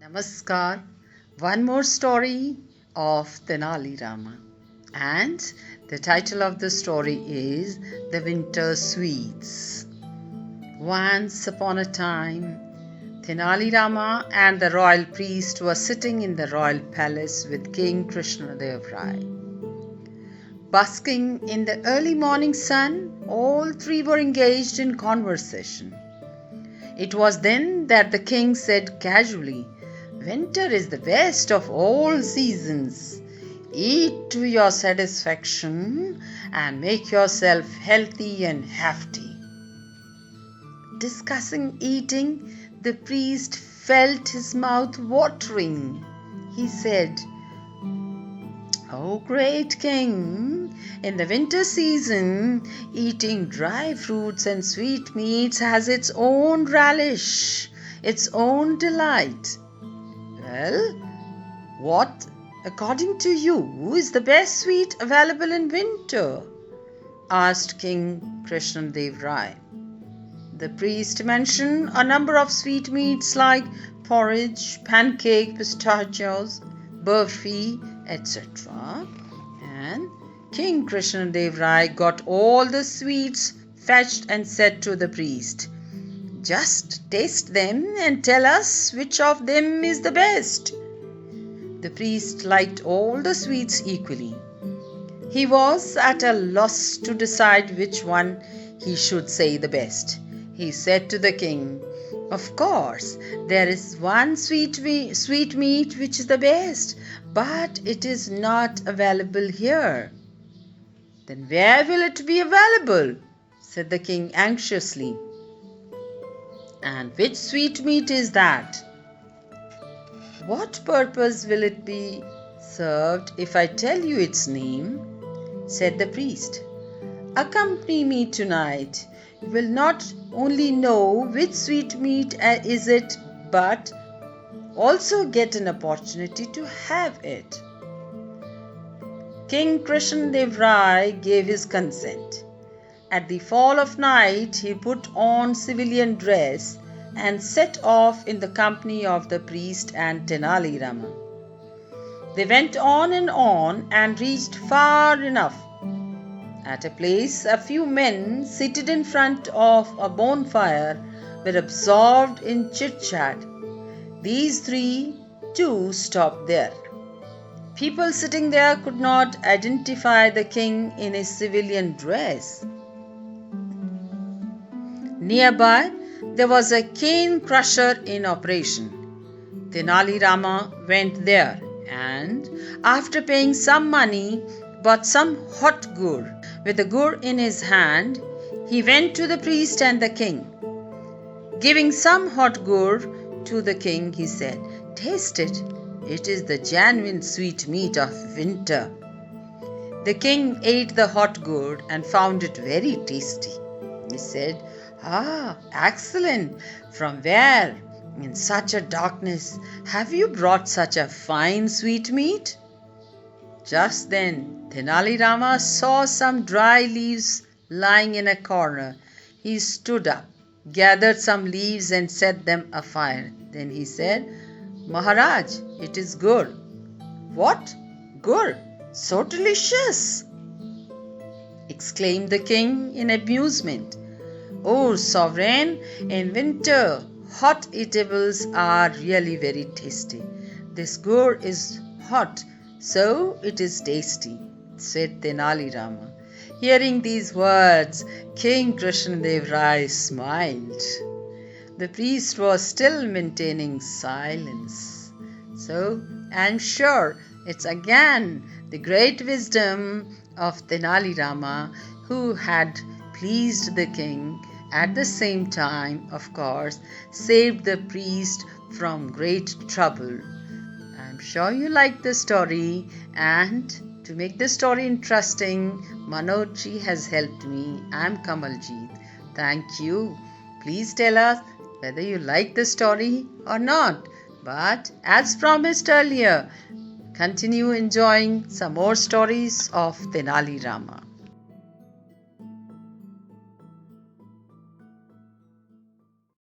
Namaskar. One more story of Tenalirama. And the title of the story is The Winter Sweets. Once upon a time, Tenalirama and the royal priest were sitting in the royal palace with King Krishnadev Rai. Basking in the early morning sun, all three were engaged in conversation. It was then that the king said casually, "Winter is the best of all seasons. Eat to your satisfaction and make yourself healthy and hefty." Discussing eating, the priest felt his mouth watering. He said, "O great king, in the winter season, eating dry fruits and sweetmeats has its own relish, its own delight. Well, what, according to you, is the best sweet available in winter?" asked King Krishnadev Rai. The priest mentioned a number of sweetmeats like porridge, pancake, pistachios, burfi, etc. And King Krishnadev Rai got all the sweets fetched and said to the priest, "Just taste them and tell us which of them is the best." The priest liked all the sweets equally. He was at a loss to decide which one he should say the best. He said to the king, "Of course, there is one sweetmeat which is the best, but it is not available here." "Then where will it be available?" said the king anxiously. "And which sweetmeat is that?" "What purpose will it be served if I tell you its name?" said the priest. "Accompany me tonight. You will not only know which sweetmeat is it, but also get an opportunity to have it." King Krishnadev Rai gave his consent. At the fall of night, he put on civilian dress and set off in the company of the priest and Tenalirama. They went on and reached far enough. At a place, a few men seated in front of a bonfire were absorbed in chit-chat. These three too stopped there. People sitting there could not identify the king in his civilian dress. Nearby, there was a cane crusher in operation. Tenalirama went there and, after paying some money, bought some hot gur. With the gur in his hand, he went to the priest and the king. Giving some hot gur to the king, he said, "Taste it. It is the genuine sweetmeat of winter." The king ate the hot gur and found it very tasty. He said, "Ah, excellent! From where, in such a darkness, have you brought such a fine sweetmeat?" Just then, Tenalirama saw some dry leaves lying in a corner. He stood up, gathered some leaves and set them afire. Then he said, "Maharaj, it is gur." "What? Gur? So delicious!" exclaimed the king in amusement. "Oh, sovereign, in winter, hot eatables are really very tasty. This gur is hot, so it is tasty," said Tenalirama. Hearing these words, King Krishnadev Rai smiled. The priest was still maintaining silence. So I'm sure it's again the great wisdom of Tenalirama who had pleased the king, at the same time, of course, saved the priest from great trouble. I'm sure you like the story, and to make the story interesting, Manojji has helped me. I'm Kamaljeet. Thank you. Please tell us whether you like the story or not. But as promised earlier, continue enjoying some more stories of Tenalirama.